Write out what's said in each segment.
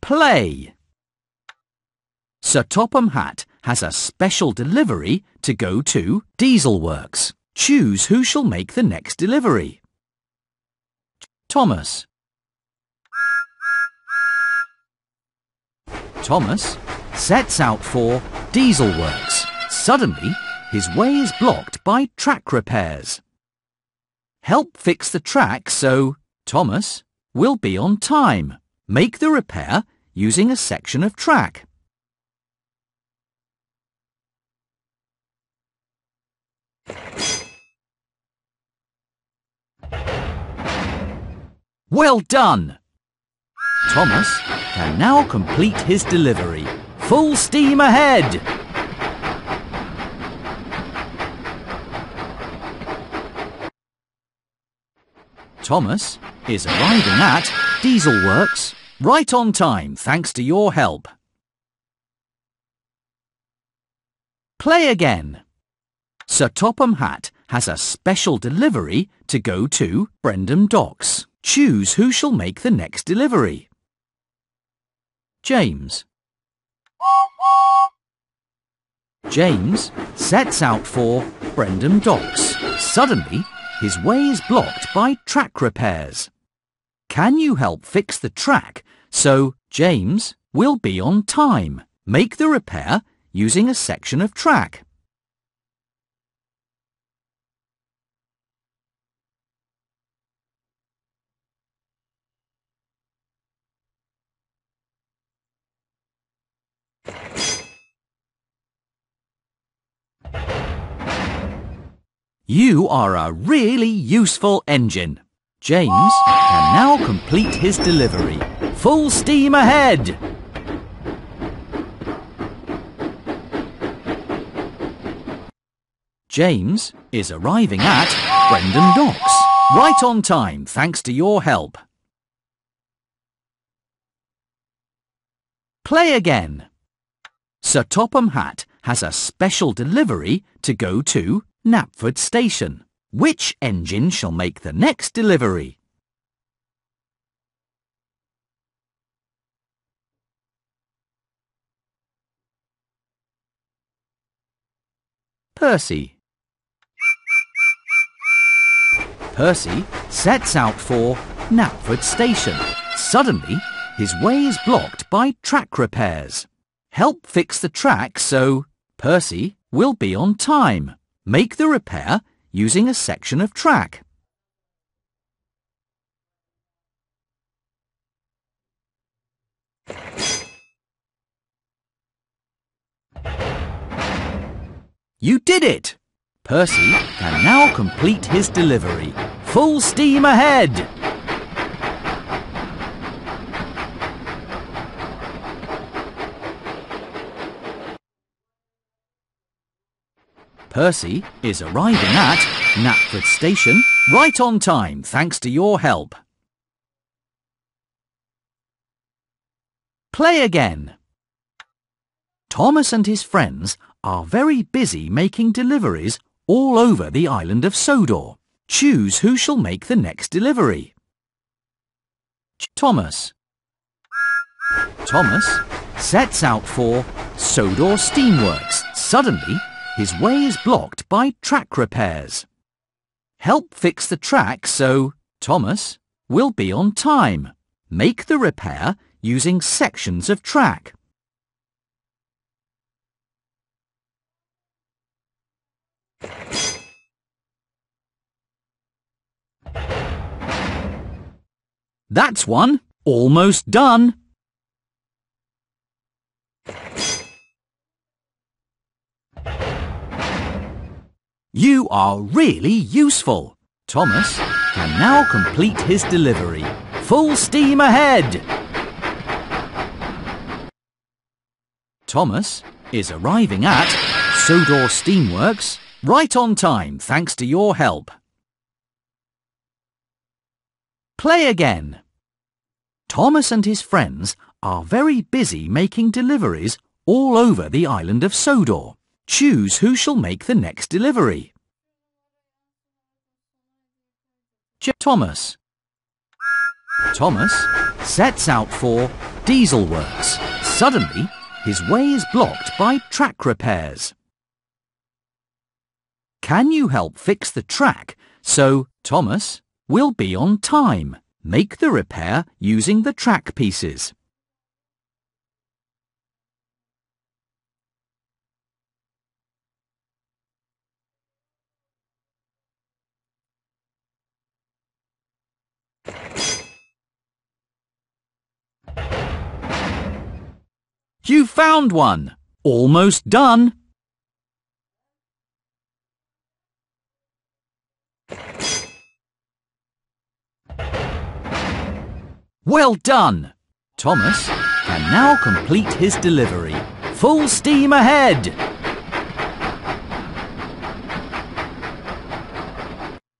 Play. Sir Topham Hatt has a special delivery to go to Dieselworks. Choose who shall make the next delivery. Thomas. Thomas sets out for Dieselworks. Suddenly, his way is blocked by track repairs. Help fix the track so Thomas will be on time. Make the repair using a section of track. Well done! Thomas can now complete his delivery. Full steam ahead! Thomas is arriving at Dieselworks right on time thanks to your help. Play again. Sir Topham Hatt has a special delivery to go to Brendam Docks. Choose who shall make the next delivery. James. James sets out for Brendam Docks. Suddenly, his way is blocked by track repairs. Can you help fix the track so James will be on time? Make the repair using a section of track. You are a really useful engine. James can now complete his delivery. Full steam ahead! James is arriving at Brendam Docks right on time thanks to your help. Play again. Sir Topham Hatt has a special delivery to go to Knapford Station. Which engine shall make the next delivery? Percy. Percy sets out for Knapford Station. Suddenly, his way is blocked by track repairs. Help fix the track so Percy will be on time. Make the repair using a section of track. You did it! Percy can now complete his delivery. Full steam ahead! Percy is arriving at Knapford Station right on time thanks to your help. Play again. Thomas and his friends are very busy making deliveries all over the island of Sodor. Choose who shall make the next delivery. Thomas. Thomas sets out for Sodor Steamworks. Suddenly, his way is blocked by track repairs. Help fix the track so Thomas will be on time. Make the repair using sections of track. That's one. Almost done. You are really useful. Thomas can now complete his delivery. Full steam ahead! Thomas is arriving at Sodor Steamworks right on time thanks to your help. Play again. Thomas and his friends are very busy making deliveries all over the island of Sodor. Choose who shall make the next delivery. Thomas. Thomas sets out for diesel works. Suddenly, his way is blocked by track repairs. Can you help fix the track so Thomas will be on time? Make the repair using the track pieces. You found one! Almost done! Well done! Thomas can now complete his delivery. Full steam ahead!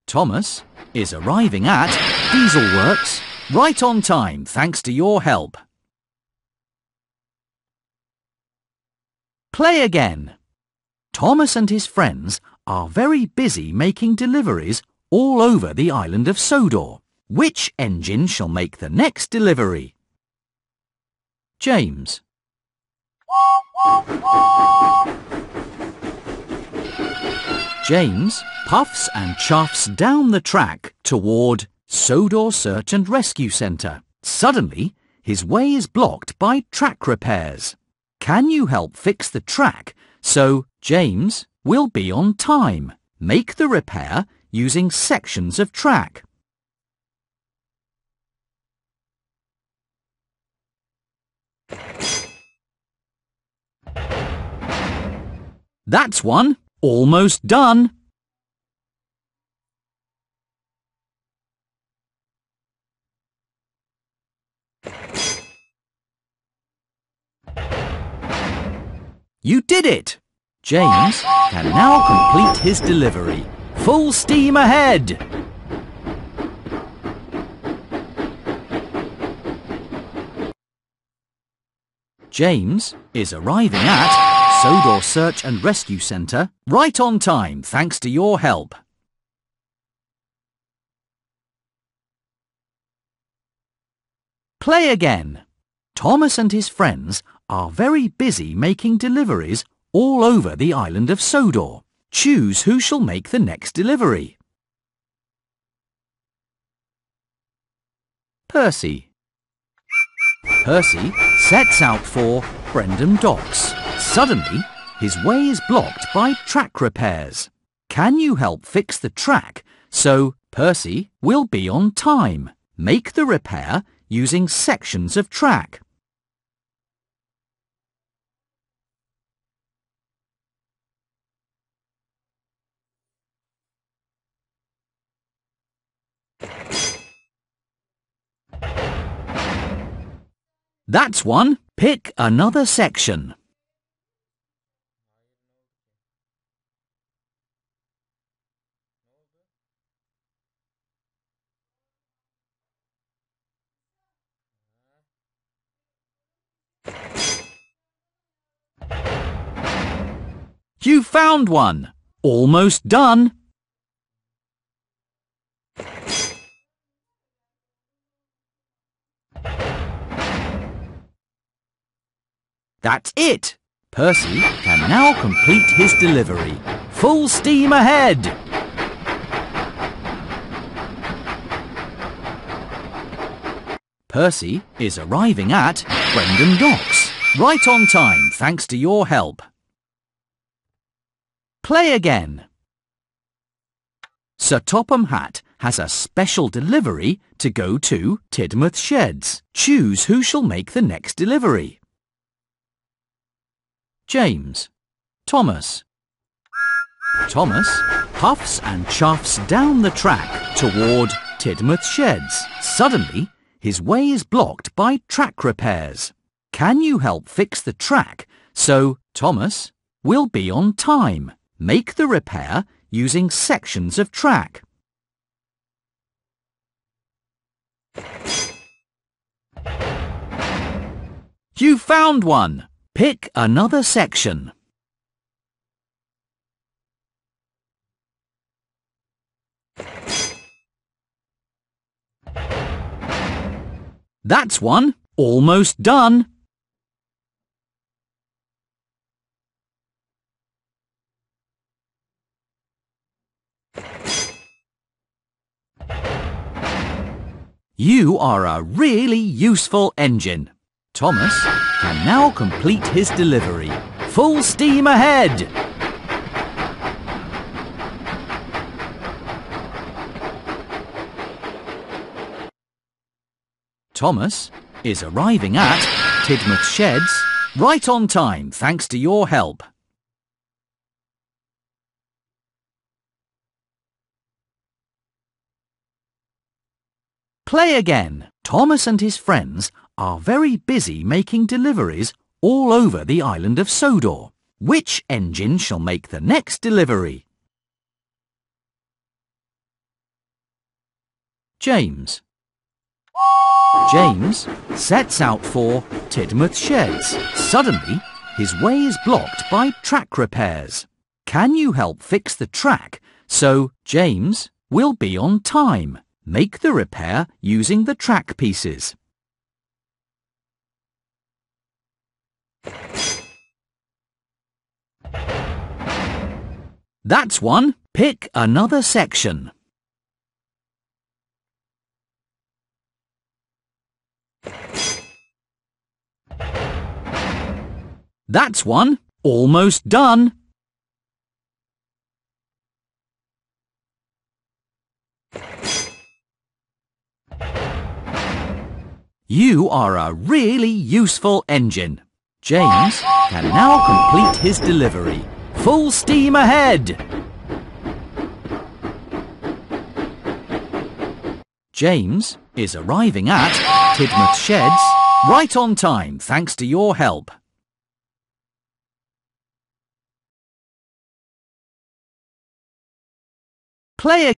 Thomas is arriving at Diesel Works right on time thanks to your help. Play again. Thomas and his friends are very busy making deliveries all over the island of Sodor. Which engine shall make the next delivery? James. James puffs and chuffs down the track toward Sodor Search and Rescue Centre. Suddenly, his way is blocked by track repairs. Can you help fix the track so James will be on time? Make the repair using sections of track. That's one. Almost done. You did it! James can now complete his delivery. Full steam ahead! James is arriving at Sodor Search and Rescue Centre right on time thanks to your help. Play again. Thomas and his friends are very busy making deliveries all over the island of Sodor. Choose who shall make the next delivery. Percy. Percy sets out for Brendam Docks. Suddenly, his way is blocked by track repairs. Can you help fix the track so Percy will be on time? Make the repair using sections of track. That's one. Pick another section. You found one. Almost done. That's it! Percy can now complete his delivery. Full steam ahead! Percy is arriving at Brendam Docks right on time thanks to your help. Play again. Sir Topham Hatt has a special delivery to go to Tidmouth Sheds. Choose who shall make the next delivery. James. Thomas. Thomas puffs and chuffs down the track toward Tidmouth Sheds. Suddenly, his way is blocked by track repairs. Can you help fix the track so Thomas will be on time? Make the repair using sections of track. You found one. Pick another section. That's one. almost done. You are a really useful engine. Thomas can now complete his delivery. Full steam ahead! Thomas is arriving at Tidmouth Sheds right on time thanks to your help. Play again. Thomas and his friends are very busy making deliveries all over the island of Sodor. Which engine shall make the next delivery? James. James sets out for Tidmouth Sheds. Suddenly, his way is blocked by track repairs. Can you help fix the track so James will be on time? Make the repair using the track pieces. That's one. Pick another section. That's one. Almost done. You are a really useful engine. James can now complete his delivery. Full steam ahead! James is arriving at Tidmouth Sheds right on time thanks to your help. Play